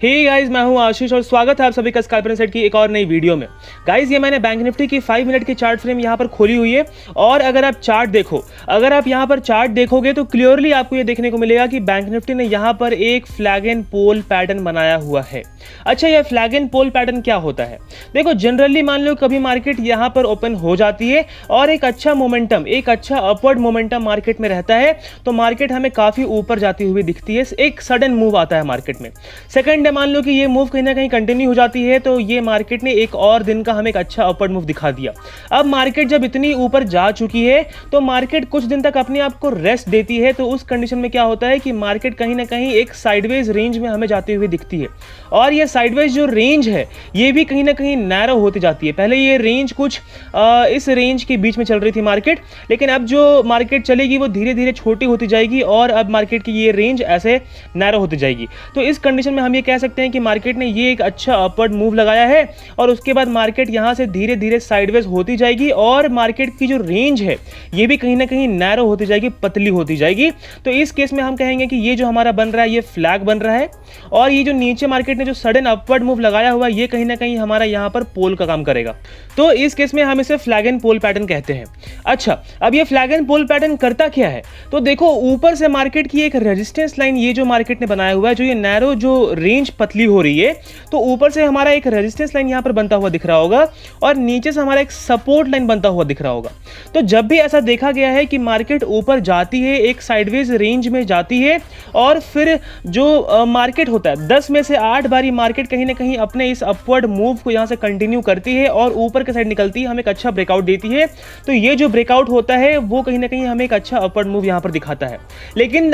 Hey guys, मैं हूं आशीष और स्वागत है आप सभी का स्काल्प इनसाइड की एक और नई वीडियो में। गाइस, ये मैंने बैंक निफ्टी की 5 मिनट की चार्ट फ्रेम यहां पर खोली हुई है और अगर आप यहां पर चार्ट देखोगे तो क्लियरली आपको ये देखने को मिलेगा कि बैंक निफ्टी ने यहां पर एक फ्लैग एंड पोल पैटर्न बनाया हुआ है। अच्छा, यह फ्लैग एंड पोल पैटर्न क्या होता है? देखो, जनरली मान लो कभी मार्केट यहां पर ओपन हो जाती है और एक अच्छा मोमेंटम, एक अच्छा अपवर्ड मोमेंटम मार्केट में रहता है तो मार्केट हमें काफी ऊपर जाती हुई दिखती है। एक सडन मूव आता है मार्केट में। सेकंड, मान लो कि ये मूव कहीं ना कहीं कंटिन्यू हो जाती है तो ये मार्केट ने एक और दिन का हमें एक अच्छा अपवर्ड मूव दिखा दिया। अब मार्केट जब इतनी ऊपर जा चुकी है तो मार्केट कुछ दिन तक अपने आप को रेस्ट देती है, तो उस कंडीशन में क्या होता है कि मार्केट कहीं ना कहीं एक साइडवेज रेंज में हमें जाती हुई दिखती है और ये साइडवेज जो रेंज है ये भी कहीं ना कहीं नैरो होती जाती है। पहले ये रेंज कुछ इस रेंज के बीच में चल रही थी मार्केट, लेकिन अब जो मार्केट चलेगी वो धीरे धीरे छोटी होती जाएगी और अब मार्केट की ये रेंज ऐसे नैरो होती जाएगी। तो इस कंडीशन में हम ये कह सकते हैं कि मार्केट ने ये एक अच्छा अपवर्ड मूव लगाया है और उसके बाद मार्केट यहां से धीरे धीरे साइडवेज होती जाएगी और मार्केट की जो रेंज है ये भी कहीं ना कहीं नैरो होती जाएगी, पतली होती जाएगी। तो इस केस में हम कहेंगे कि ये जो हमारा बन रहा है ये फ्लैग बन रहा है और ये जो नीचे मार्केट ने जो सडन अपवर्ड मूव लगाया हुआ है ये कहीं ना कहीं हमारा यहां पर पोल का काम करेगा। तो इस केस में हम इसे फ्लैग एंड पोल पैटर्न कहते हैं। अच्छा, अब ये फ्लैग एंड पोल पैटर्न करता क्या है? तो देखो, ऊपर से मार्केट की एक रेजिस्टेंस लाइन ये जो मार्केट ने बनाया हुआ है, जो ये नैरो जो रेंज पतली हो रही है, तो ऊपर से हमारा एक रेजिस्टेंस लाइन यहां पर बनता हुआ दिख रहा होगा और नीचे से हमारा एक सपोर्ट लाइन बनता हुआ दिख रहा होगा। तो जब भी ऐसा देखा गया है कि मार्केट ऊपर जाती है, एक साइडवेज रेंज में जाती है और फिर जो मार्केट होता है 10 में से 8 बारी मार्केट कहीं ना कहीं अपने इस अपवर्ड मूव को यहां से कंटिन्यू करती है और ऊपर के साइड निकलती है, हमें एक अच्छा ब्रेकआउट देती है। तो ये जो ब्रेकआउट होता है वो कहीं ना कहीं हमें एक अच्छा अपवर्ड मूव यहां पर दिखाता है। लेकिन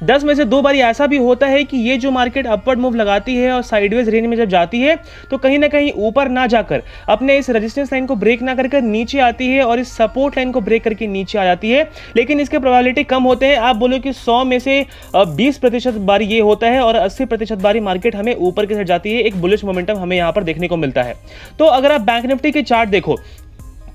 10 में से 2 बारी ऐसा भी होता है कि ये जो मार्केट अपवर्ड मूव लगाती है और साइडवेज रेंज में जब जाती है तो कहीं ना कहीं ऊपर ना जाकर अपने इस रेजिस्टेंस लाइन को ब्रेक ना करके नीचे आती है और इस सपोर्ट लाइन को ब्रेक करके नीचे आ जाती है। लेकिन इसके प्रोबेबिलिटी कम होते हैं। आप बोलो कि 100 में से 20% बारी ये होता है और 80% बारी मार्केट हमें ऊपर की साइड जाती है। एक बुलिश मोमेंटम हमें यहां पर देखने को मिलता है। तो अगर आप बैंक निफ्टी के चार्ट देखो,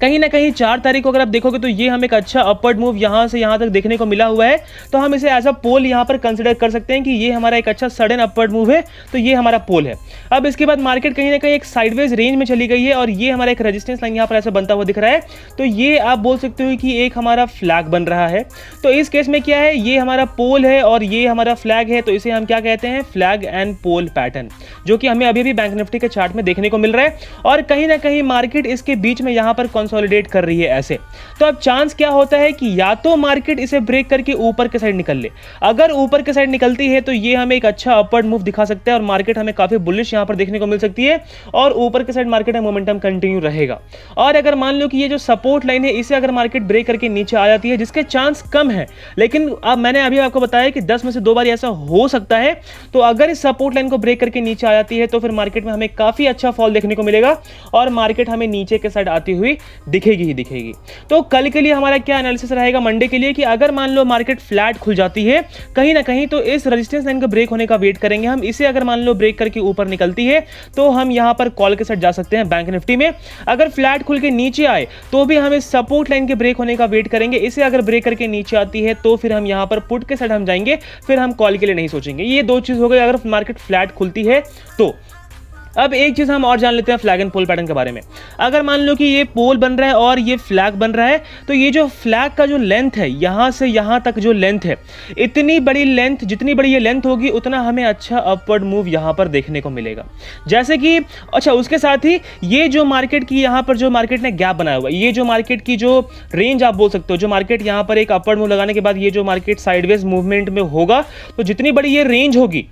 कहीं ना कहीं 4 तारीख को अगर आप देखोगे तो ये हमें एक अच्छा अपवर्ड मूव यहां से यहां तक देखने को मिला हुआ है। तो हम इसे एज अ पोल यहां पर कंसीडर कर सकते हैं कि ये हमारा एक अच्छा सडन अपवर्ड मूव है, तो ये हमारा पोल है। अब इसके बाद मार्केट कहीं ना कहीं एक साइडवेज रेंज में चली गई है और ये हमारा एक रेजिस्टेंस लाइन यहां पर ऐसा बनता हुआ दिख रहा है। तो ये आप बोल सकते हो कि एक हमारा फ्लैग बन रहा है। तो इस केस में क्या है, ये हमारा पोल है और ये हमारा फ्लैग है, तो इसे हम क्या कहते हैं? फ्लैग एंड पोल पैटर्न, जो कि हमें अभी भी बैंक निफ्टी के चार्ट में देखने को मिल रहा है और कहीं ना कहीं मार्केट इसके बीच में यहां पर कंसोलिडेट कर रही है ऐसे। तो अब चांस क्या होता है कि या तो मार्केट इसे ब्रेक करके ऊपर के साइड निकल ले। अगर ऊपर के साइड निकलती है तो ये हमें एक अच्छा अपवर्ड मूव दिखा सकता है और मार्केट हमें काफी बुलिश यहां पर देखने को मिल सकती है और ऊपर के साइड मार्केट में मोमेंटम कंटिन्यू रहेगा। और अगर मान लो कि ये जो सपोर्ट लाइन है इसे अगर मार्केट ब्रेक करके नीचे आ जाती है, जिसके चांस कम है, लेकिन अब मैंने अभी आपको बताया कि 10 में से 2 बार ऐसा हो सकता है, तो अगर इस सपोर्ट लाइन को ब्रेक करके नीचे आ जाती है तो फिर मार्केट में हमें काफी अच्छा फॉल देखने को मिलेगा और मार्केट हमें नीचे के साइड आती हुई दिखेगी ही दिखेगी। तो कल के लिए हमारा क्या एनालिसिस रहेगा मंडे के लिए कि अगर मान लो मार्केट फ्लैट खुल जाती है कहीं ना कहीं, तो इस रेजिस्टेंस लाइन के ब्रेक होने का वेट करेंगे हम। इसे अगर मान लो ब्रेक करके ऊपर निकलती है तो हम यहां पर कॉल के साथ जा सकते हैं बैंक निफ्टी में। अगर फ्लैट खुल के नीचे आए तो भी हम इस सपोर्ट लाइन के ब्रेक होने का वेट करेंगे। इसे अगर ब्रेक करके नीचे आती है तो फिर हम यहां पर पुट के साइड हम जाएंगे, फिर हम कॉल के लिए नहीं सोचेंगे। ये 2 चीज हो गई अगर मार्केट फ्लैट खुलती है तो। अब एक चीज हम और जान लेते हैं फ्लैग एंड पोल पैटर्न के बारे में। अगर मान लो कि ये पोल बन रहा है और ये फ्लैग बन रहा है, तो ये जो फ्लैग का जो लेंथ है यहां से यहां तक जो लेंथ है, इतनी बड़ी लेंथ, जितनी बड़ी ये लेंथ होगी उतना हमें अच्छा अपवर्ड मूव यहां पर देखने को मिलेगा। जैसे कि अच्छा, उसके साथ ही ये जो मार्केट की यहां पर जो मार्केट ने गैप बनाया हुआ है, ये जो मार्केट की जो रेंज आप बोल सकते हो, जो मार्केट यहां पर एक अपवर्ड मूव लगाने के बाद ये जो मार्केट साइडवेज मूवमेंट में होगा, तो जितनी बड़ी ये रेंज होगी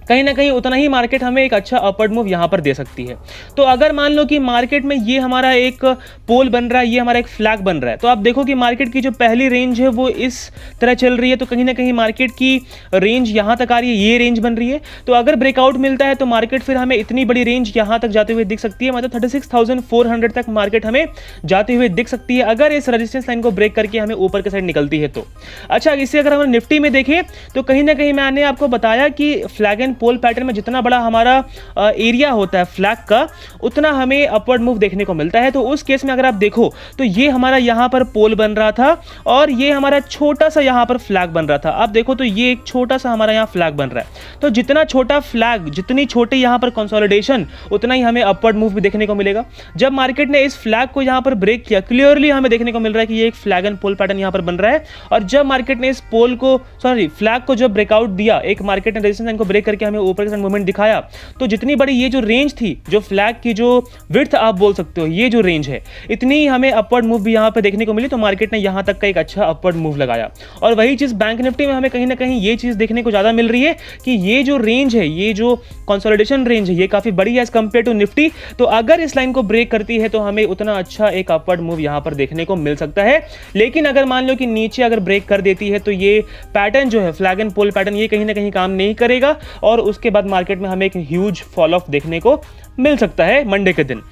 कहीं ना कहीं उतना ही मार्केट हमें एक अच्छा अपवर्ड मूव यहां पर दे सकती है। तो अगर मान लो कि मार्केट में ये हमारा एक पोल बन रहा है, ये हमारा एक फ्लैग बन रहा है, तो आप देखो कि मार्केट की जो पहली रेंज है वो इस तरह चल रही है, तो कहीं ना कहीं मार्केट की रेंज यहां तक आ रही है, ये रेंज बन रही है। तो अगर ब्रेकआउट मिलता है तो मार्केट फिर हमें इतनी बड़ी रेंज यहां तक जाते हुए दिख सकती है, मतलब 36,400 तक मार्केट हमें जाते हुए दिख सकती है अगर इस रेजिस्टेंस लाइन को ब्रेक करके हमें ऊपर के साइड निकलती है तो। अच्छा, इसे अगर हम निफ्टी में देखें तो कहीं ना कहीं मैंने आपको बताया कि फ्लैग एंड पोल पैटर्न में जितना बड़ा हमारा एरिया होता है फ्लैग का, उतना हमें अपवर्ड मूव देखने को मिलता है। तो उस केस में अगर आप देखो तो ये हमारा यहाँ पर पोल बन रहा था और ये हमारा छोटा सा यहाँ पर फ्लैग बन रहा था। आप देखो तो ये एक छोटा सा हमारा यहाँ फ्लैग बन रहा है। तो जितना छोटा फ्लैग, जितनी छोटी यहाँ पर कंसोलिडेशन, उतना ही हमें अपवर्ड मूव भी देखने को मिलेगा। जब मार्केट ने इस फ्लैग को यहाँ पर ब्रेक किया, क्लियरली हमें देखने को मिल रहा है कि ये एक फ्लैग एंड पोल पैटर्न यहाँ पर बन रहा है। और जब मार्केट ने इस पोल को, फ्लैग को जब ब्रेकआउट दिया, एक मार्केट ने रेजिस्टेंस लाइन को ब्रेक करके हमें ऊपर के साइड मूवमेंट दिखाया, तो जितनी बड़ी ये जो रेंज थी, जो फ्लैग की जो विड्थ आप बोल सकते हो, ये जो रेंज है, इतनी हमें अपवर्ड मूव भी यहाँ पे देखने को मिली। तो मार्केट ने यहाँ तक का एक अच्छा अपवर्ड मूव लगाया। और वही चीज बैंक निफ्टी में हमें कहीं ना कहीं ये चीज देखने को ज्यादा मिल रही है कि ये जो रेंज है, ये जो कंसोलिडेशन रेंज है, ये काफी बड़ी है एज कंपेयर टू निफ्टी। तो अगर इस लाइन को ब्रेक करती है तो हमें उतना अच्छा एक अपवर्ड मूव यहाँ पर देखने को मिल सकता है। लेकिन अगर मान लो कि नीचे अगर ब्रेक कर देती है तो ये पैटर्न जो है, फ्लैग एंड पोल पैटर्न, ये कहीं ना कहीं काम नहीं करेगा और उसके बाद मार्केट में हमें एक ह्यूज फॉल ऑफ देखने को मिल सकता है मंडे के दिन।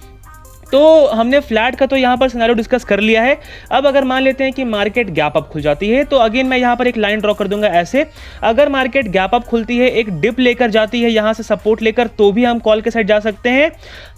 तो हमने फ्लैट का तो यहाँ पर सिनेरियो डिस्कस कर लिया है। अब अगर मान लेते हैं कि मार्केट गैप अप खुल जाती है, तो अगेन मैं यहाँ पर एक लाइन ड्रॉ कर दूंगा ऐसे। अगर मार्केट गैप अप खुलती है, एक डिप लेकर जाती है यहाँ से सपोर्ट लेकर, तो भी हम कॉल के साइड जा सकते हैं।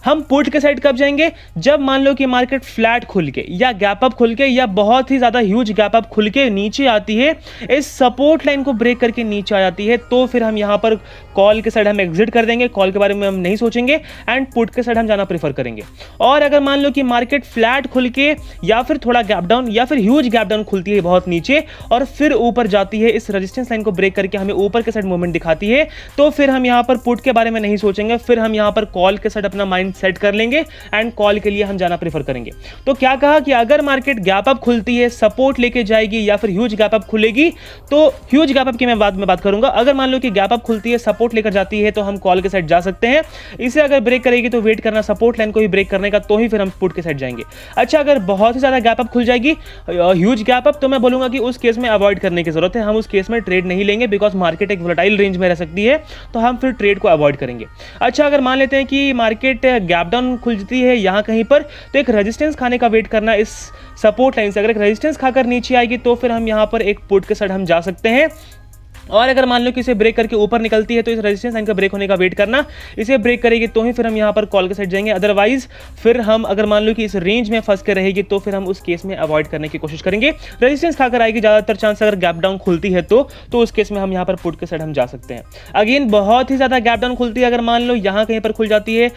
हम पुट के साइड कब जाएंगे? जब मान लो कि मार्केट फ्लैट खुल के या गैप अप खुल के या बहुत ही ज़्यादा ह्यूज गैप अप खुल के नीचे आती है, इस सपोर्ट लाइन को ब्रेक करके नीचे आ जाती है, तो फिर हम यहाँ पर कॉल के साइड हम एग्जिट कर देंगे। कॉल के बारे में हम नहीं सोचेंगे एंड पुट के साइड हम जाना प्रेफर करेंगे। और अगर मान लो कि मार्केट फ्लैट खुल के या फिर थोड़ा गैप डाउन या फिर ह्यूज गैप डाउन खुलती है बहुत नीचे और फिर ऊपर जाती है, इस रेजिस्टेंस लाइन को ब्रेक करके हमें ऊपर के साइड मूवमेंट दिखाती है, तो फिर हम यहाँ पर पुट के बारे में नहीं सोचेंगे। फिर हम यहाँ पर कॉल के साइड अपना माइंड सेट कर लेंगे एंड कॉल के लिए हम जाना प्रेफर करेंगे। तो क्या कहा कि अगर मार्केट गैप अप खुलती है, सपोर्ट लेके जाएगी या फिर ह्यूज गैप अप खुलेगी, तो ह्यूज गैप अप की मैं बाद में बात करूंगा। अगर मान लो कि गैप अप खुलती है, सपोर्ट लेकर जाती है, तो हम कॉल के साइड जा सकते हैं। इसे अगर ब्रेक करेगी तो वेट करना सपोर्ट लाइन को ही ब्रेक करने का, तो ही फिर हम पुट के साइड जाएंगे। अच्छा, अगर बहुत ही ज्यादा गैप अप खुल जाएगी, ह्यूज गैप अप, तो मैं बोलूंगा कि उस केस में अवॉइड करने की जरूरत है। हम उस केस में ट्रेड नहीं लेंगे, बिकॉज मार्केट एक वोलेटाइल रेंज में रह सकती है, तो हम फिर ट्रेड को अवॉइड करेंगे। अच्छा, अगर मान लेते हैं कि मार्केट गैप डाउन खुलती है यहाँ कहीं पर, तो एक रेजिस्टेंस खाने का वेट करना इस सपोर्ट लाइन से। अगर एक रेजिस्टेंस खाकर नीचे आएगी तो फिर हम यहाँ पर एक पुट के साइड हम जा सकते हैं। और अगर मान लो कि इसे ब्रेक करके ऊपर निकलती है, तो इस रेजिस्टेंस लाइन का ब्रेक होने का वेट करना। इसे ब्रेक करेगी तो ही फिर हम यहाँ पर कॉल के साइड जाएंगे। अदरवाइज फिर हम अगर मान लो कि इस रेंज में फंस के रहेगी, तो फिर हम उस केस में अवॉइड करने की कोशिश करेंगे। रेजिस्टेंस खाकर आएगी ज़्यादातर चांस, अगर गैप डाउन खुलती है तो उस केस में हम यहाँ पर पुट के साइड हम जा सकते हैं। अगेन बहुत ही ज़्यादा गैप डाउन खुलती है, अगर मान लो यहाँ कहीं पर खुल जाती है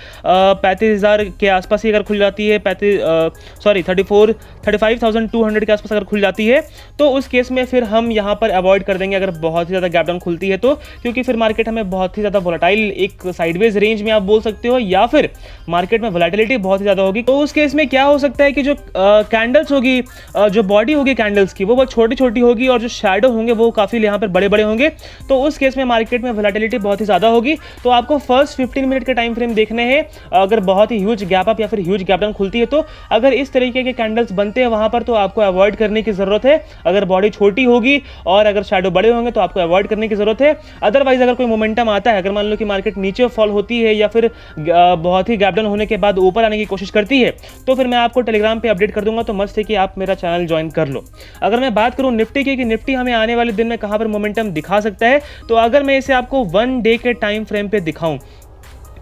35,000 के आसपास ही अगर खुल जाती है, 35,200 के आसपास अगर खुल जाती है, तो उस केस में फिर हम यहाँ पर अवॉइड कर देंगे, अगर बहुत ही ज़्यादा गैप डाउन खुलती है तो। क्योंकि फिर मार्केट हमें बहुत ही ज़्यादा वोलेटाइल, एक साइडवेज रेंज में आप बोल सकते हो, या फिर मार्केट में वोलेटिलिटी बहुत ही ज़्यादा होगी। तो उस केस में क्या हो सकता है कि जो कैंडल्स होगी, जो बॉडी होगी कैंडल्स की, वो बहुत छोटी छोटी होगी और जो शैडो होंगे वो काफ़ी यहाँ पर बड़े बड़े होंगे। तो उस केस में मार्केट में वोलेटिलिटी बहुत ही ज़्यादा होगी। तो आपको फर्स्ट 15 मिनट के टाइम फ्रेम देखने हैं। अगर बहुत ही ह्यूज गैप अप या फिर ह्यूज गैप डाउन खुलती है, तो अगर इस तरीके के कैंडल्स बनते हैं वहाँ पर, तो आपको अवॉइड करने की ज़रूरत है। अगर बॉडी छोटी होगी और अगर शैडो बड़े होंगे तो आपको अवॉइड करने की जरूरत है। अदरवाइज अगर कोई मोमेंटम आता है, अगर मान लो कि मार्केट नीचे फॉल होती है या फिर बहुत ही गैप डाउन होने के बाद ऊपर आने की कोशिश करती है, तो फिर मैं आपको टेलीग्राम पे अपडेट कर दूंगा। तो मस्त है कि आप मेरा चैनल ज्वाइन कर लो। अगर मैं बात करूं निफ्टी की, कि निफ्टी हमें आने वाले दिन में कहां पर मोमेंटम दिखा सकता है, तो अगर मैं इसे आपको 1 डे के टाइम फ्रेम पे दिखाऊं,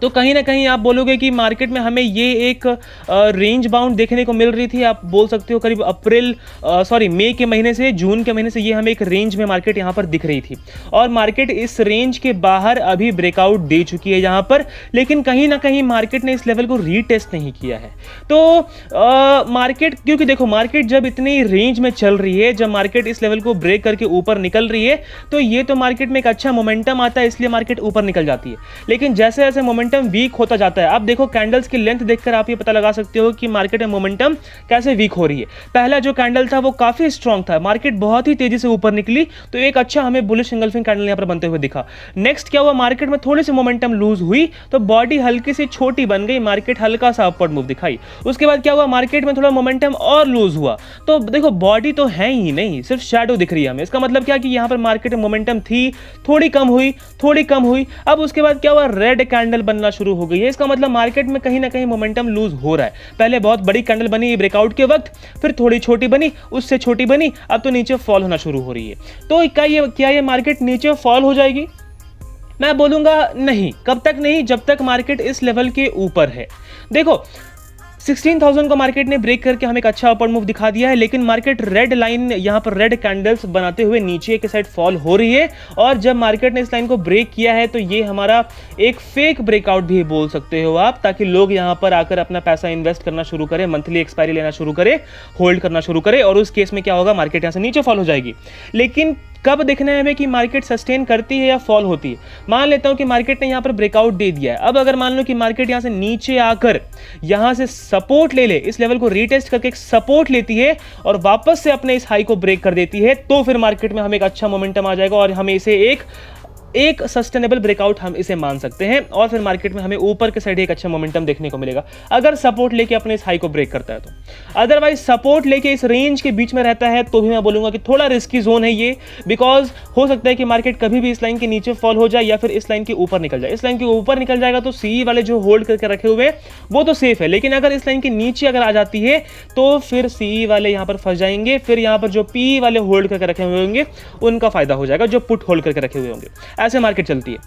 तो कहीं ना कहीं आप बोलोगे कि मार्केट में हमें ये एक रेंज बाउंड देखने को मिल रही थी। आप बोल सकते हो करीब मई के महीने से जून के महीने से ये हमें एक रेंज में मार्केट यहाँ पर दिख रही थी, और मार्केट इस रेंज के बाहर अभी ब्रेकआउट दे चुकी है यहाँ पर। लेकिन कहीं ना कहीं मार्केट ने इस लेवल को रीटेस्ट नहीं किया है। तो मार्केट, क्योंकि देखो मार्केट जब इतनी रेंज में चल रही है, जब मार्केट इस लेवल को ब्रेक करके ऊपर निकल रही है, तो ये तो मार्केट में एक अच्छा मोमेंटम आता है, इसलिए मार्केट ऊपर निकल जाती है। लेकिन जैसे जैसे मोमेंटम वीक होता जाता है, आप देखो कैंडल्स की लेंथ देखकर आप ये पता लगा सकते हो कि मार्केट में मोमेंटम कैसे वीक हो रही है। पहला जो कैंडल था वो काफी स्ट्रांग था, मार्केट बहुत ही तेजी से ऊपर निकली, तो एक अच्छा हमें बुलिश एंगल्फिंग कैंडल यहां पर बनते हुए दिखा। नेक्स्ट क्या हुआ, मार्केट में थोड़ी सी मोमेंटम लूज हुई, तो बॉडी हल्की सी छोटी बन गई, मार्केट हल्का सा अपवर्ड मूव दिखाई। उसके बाद क्या हुआ, मार्केट में थोड़ा मोमेंटम और लूज हुआ, तो देखो बॉडी तो है ही नहीं, सिर्फ शैडो दिख रही है हमें। इसका मतलब क्या कि यहां पर मार्केट में मोमेंटम थी, थोड़ी कम हुई। अब उसके बाद क्या हुआ, रेड कैंडल बनना शुरू हो गई है। इसका मतलब मार्केट में कहीं ना कहीं मोमेंटम लूज हो रहा है। पहले बहुत बड़ी कैंडल बनी ब्रेकआउट के वक्त, फिर थोड़ी छोटी बनी, उससे छोटी बनी, अब तो नीचे फॉल होना शुरू हो रही है। तो क्या ये मार्केट नीचे फॉल हो जाएगी? मैं बोलूंगा नहीं, कब तक नहीं, जब तक मार्केट इस लेवल के ऊपर है। देखो 16,000 को मार्केट ने ब्रेक करके हमें एक अच्छा अपवर्ड मूव दिखा दिया है, लेकिन मार्केट रेड लाइन यहां पर रेड कैंडल्स बनाते हुए नीचे के साइड फॉल हो रही है। और जब मार्केट ने इस लाइन को ब्रेक किया है तो ये हमारा एक फेक ब्रेकआउट भी बोल सकते हो आप, ताकि लोग यहां पर आकर अपना पैसा इन्वेस्ट करना शुरू करें, मंथली एक्सपायरी लेना शुरू करें, होल्ड करना शुरू करें, और उस केस में क्या होगा, मार्केट यहां से नीचे फॉल हो जाएगी। लेकिन कब देखना है हमें कि मार्केट सस्टेन करती है या फॉल होती है। मान लेता हूं कि मार्केट ने यहां पर ब्रेकआउट दे दिया है। अब अगर मान लो कि मार्केट यहां से नीचे आकर यहां से सपोर्ट ले ले, इस लेवल को रीटेस्ट करके एक सपोर्ट लेती है और वापस से अपने इस हाई को ब्रेक कर देती है, तो फिर मार्केट में हमें एक अच्छा मोमेंटम आ जाएगा और हमें इसे एक सस्टेनेबल ब्रेकआउट हम इसे मान सकते हैं। और फिर मार्केट में हमें ऊपर के साइड एक अच्छा मोमेंटम देखने को मिलेगा अगर सपोर्ट लेके अपने इस हाई को ब्रेक करता है तो। अदरवाइज सपोर्ट लेके इस रेंज के बीच में रहता है तो भी मैं बोलूंगा कि थोड़ा रिस्की जोन है ये, बिकॉज हो सकता है कि मार्केट कभी भी इस लाइन के नीचे फॉल हो जाए या फिर इस लाइन के ऊपर निकल जाए। इस लाइन के ऊपर निकल जाएगा तो सीई वाले जो होल्ड करके रखे हुए हैं वो तो सेफ है, लेकिन अगर इस लाइन के नीचे अगर आ जाती है तो फिर सीई वाले यहां पर फंस जाएंगे। फिर यहां पर जो पी वाले होल्ड करके रखे हुए होंगे उनका फायदा हो जाएगा, जो पुट होल्ड करके रखे हुए होंगे। ऐसे मार्केट चलती है।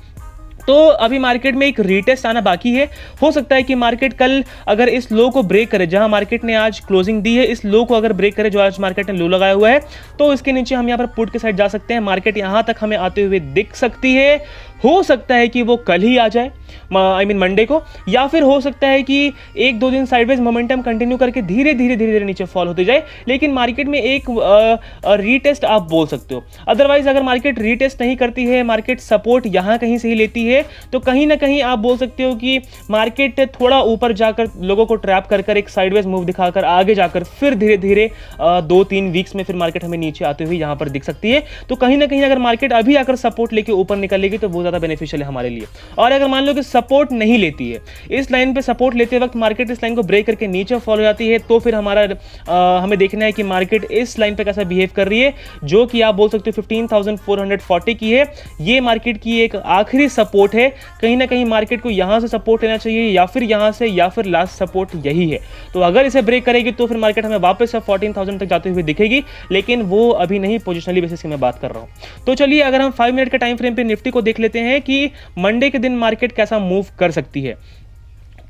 तो अभी मार्केट में एक रीटेस्ट आना बाकी है। हो सकता है कि मार्केट कल अगर इस लो को ब्रेक करे, जहां मार्केट ने आज क्लोजिंग दी है, इस लो को अगर ब्रेक करे जो आज मार्केट ने लो लगाया हुआ है, तो इसके नीचे हम यहां पर पुट के साइड जा सकते हैं। मार्केट यहां तक हमें आते हुए दिख सकती है। हो सकता है कि वो कल ही आ जाए, आई मीन मंडे को, या फिर हो सकता है कि एक दो दिन साइडवेज मोमेंटम कंटिन्यू करके धीरे धीरे नीचे फॉल होते जाए, लेकिन मार्केट में एक रीटेस्ट आप बोल सकते हो। अदरवाइज अगर मार्केट रीटेस्ट नहीं करती है, मार्केट सपोर्ट यहां कहीं से ही लेती है, तो कहीं ना कहीं आप बोल सकते हो कि मार्केट थोड़ा ऊपर जाकर लोगों को ट्रैप कर एक साइडवेज मूव दिखाकर आगे जाकर फिर धीरे धीरे 2-3 वीक्स में फिर मार्केट हमें नीचे आते हुए यहां पर दिख सकती है। तो कहीं ना कहीं अगर मार्केट अभी आकर सपोर्ट लेके ऊपर निकलेगी तो वो ज्यादा बेनिफिशियल है हमारे लिए। और अगर मान लो कि सपोर्ट नहीं लेती है, इस लाइन पे सपोर्ट लेते वक्त मार्केट इस लाइन को ब्रेक करके नीचे फॉल हो जाती है, तो फिर हमें देखना है कि मार्केट इस लाइन पे कैसा बिहेव कर रही है, जो कि आप बोल सकते हो 15,440 की है। ये मार्केट की एक आखिरी सपोर्ट है। कहीं ना कहीं मार्केट को यहां से सपोर्ट लेना चाहिए, या फिर यहां से, या फिर लास्ट सपोर्ट यही है। तो अगर इसे ब्रेक करेगी तो फिर मार्केट हमें वापस से 14,000 तक जाते हुए दिखेगी, लेकिन वो अभी नहीं, पोजिशनली बेसिस की मैं बात कर रहा हूं। तो चलिए अगर हम 5 मिनट के टाइम फ्रेम पे निफ्टी को देख लेते हैं कि मंडे के दिन मार्केट कैसा मूव कर सकती है।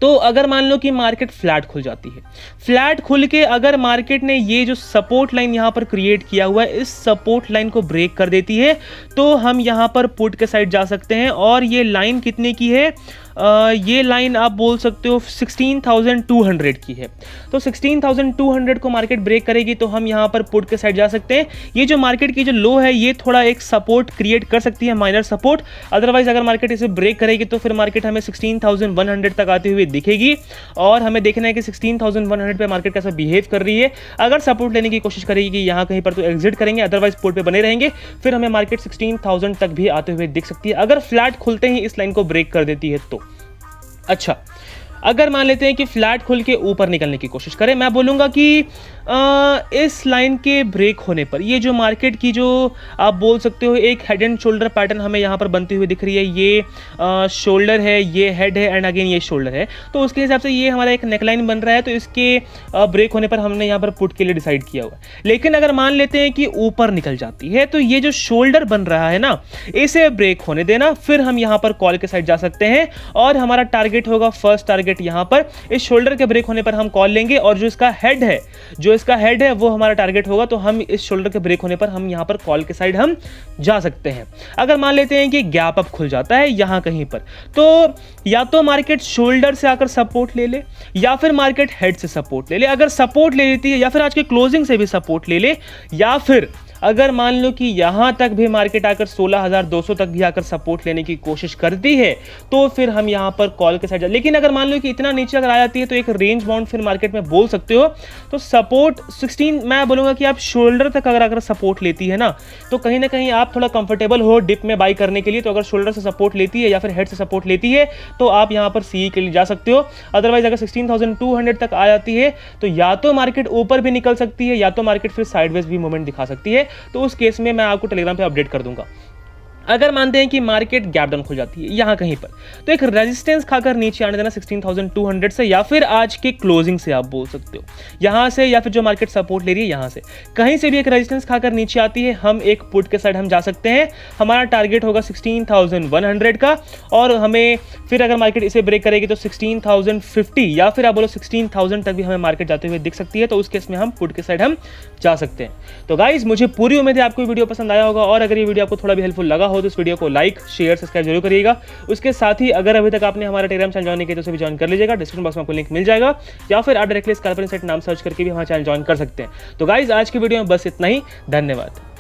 तो अगर मान लो कि मार्केट फ्लैट खुल जाती है, फ्लैट खुल के अगर मार्केट ने ये जो सपोर्ट लाइन यहां पर क्रिएट किया हुआ है, इस सपोर्ट लाइन को ब्रेक कर देती है, तो हम यहां पर पुट के साइड जा सकते हैं। और ये लाइन कितने की है, ये लाइन आप बोल सकते हो 16,200 की है। तो 16,200 को मार्केट ब्रेक करेगी तो हम यहां पर पुट के साइड जा सकते हैं। ये जो मार्केट की जो लो है ये थोड़ा एक सपोर्ट क्रिएट कर सकती है, माइनर सपोर्ट। अदरवाइज अगर मार्केट इसे ब्रेक करेगी तो फिर मार्केट हमें 16,100 तक आती हुई दिखेगी। और हमें देखना है कि 16,100 पे मार्केट कैसा बिहेव कर रही है। अगर सपोर्ट लेने की कोशिश करेगी कि यहां कहीं पर तो एग्जिट करेंगे, अदरवाइज पुट पे बने रहेंगे, फिर हमें मार्केट 16,000 तक भी आते हुए दिख सकती है, अगर फ्लैट खुलते ही इस लाइन को ब्रेक कर देती है तो। अच्छा, अगर मान लेते हैं कि फ्लैट खुल के ऊपर निकलने की कोशिश करें, मैं बोलूँगा कि इस लाइन के ब्रेक होने पर ये जो मार्केट की जो आप बोल सकते हो एक हेड एंड शोल्डर पैटर्न हमें यहाँ पर बनती हुई दिख रही है। ये शोल्डर है, ये हेड है, एंड अगेन ये शोल्डर है। तो उसके हिसाब से ये हमारा एक नेकलाइन बन रहा है, तो इसके ब्रेक होने पर हमने यहाँ पर पुट के लिए डिसाइड किया हुआ है। लेकिन अगर मान लेते हैं कि ऊपर निकल जाती है, तो ये जो शोल्डर बन रहा है ना, इसे ब्रेक होने देना, फिर हम यहाँ पर कॉल के साइड जा सकते हैं। और हमारा टारगेट होगा, फर्स्ट टारगेट यहाँ पर इस शोल्डर के ब्रेक होने पर हम कॉल लेंगे, और जो इसका हेड है वो हमारा टारगेट होगा। तो हम इस शोल्डर के ब्रेक होने पर हम यहां पर कॉल के साइड हम जा सकते हैं। अगर मान लेते हैं कि गैप अप खुल जाता है यहां कहीं पर, तो या तो मार्केट शोल्डर से आकर सपोर्ट ले ले, या फिर मार्केट हेड से सपोर्ट ले ले। अगर सपोर्ट ले लेती है, या फिर आज के क्लोजिंग से भी सपोर्ट ले ले, या फिर अगर मान लो कि यहां तक भी मार्केट आकर 16,200 तक भी आकर सपोर्ट लेने की कोशिश करती है, तो फिर हम यहां पर कॉल के साइड जा। लेकिन अगर मान लो कि इतना नीचे अगर आ जाती है तो एक रेंज बाउंड फिर मार्केट में बोल सकते हो। तो सपोर्ट 16, मैं बोलूंगा कि आप शोल्डर तक अगर सपोर्ट लेती है ना, तो कहीं ना कहीं आप थोड़ा कंफर्टेबल हो डिप में बाई करने के लिए। तो अगर शोल्डर से सपोर्ट लेती है या फिर हेड से सपोर्ट लेती है, तो आप यहां पर सीई के लिए जा सकते हो। अदरवाइज अगर 16,200 तक आ जाती है, तो या तो मार्केट ऊपर भी निकल सकती है, या तो मार्केट फिर साइडवेज भी मूवमेंट दिखा सकती है। तो उस केस में मैं आपको टेलीग्राम पे अपडेट कर दूंगा। अगर मानते हैं कि मार्केट गैप डाउन खुल जाती है यहाँ कहीं पर, तो एक रेजिस्टेंस खाकर नीचे आने देना 16,200 से, या फिर आज के क्लोजिंग से आप बोल सकते हो यहाँ से, या फिर जो मार्केट सपोर्ट ले रही है यहाँ से, कहीं से भी एक रेजिस्टेंस खाकर नीचे आती है, हम एक पुट के साइड हम जा सकते हैं। हमारा टारगेट होगा 16,100 का, और हमें फिर अगर मार्केट इसे ब्रेक करेगी तो 16,050 या फिर आप बोलो 16,000 तक भी हमें मार्केट जाते हुए दिख सकती है। तो उस केस में हम पुट के साइड हम जा सकते हैं। तो गाइज, मुझे पूरी उम्मीद है आपको वीडियो पसंद आया होगा, और अगर ये वीडियो आपको थोड़ा भी हेल्पफुल लगा हो तो इस वीडियो को लाइक, शेयर, सब्सक्राइब जरूर करिएगा। उसके साथ ही अगर अभी तक आपने हमारा टेलीग्राम चैनल ज्वाइन नहीं किया तो उसे भी ज्वाइन कर लीजिएगा। डिस्क्रिप्शन बॉक्स में आपको लिंक मिल जाएगा, या फिर आप डायरेक्टली स्कैल्पर इनसाइट नाम सर्च करके भी हमारा चैनल ज्वाइन कर सकते हैं। तो गाइज, आज की वीडियो में बस इतना ही। धन्यवाद।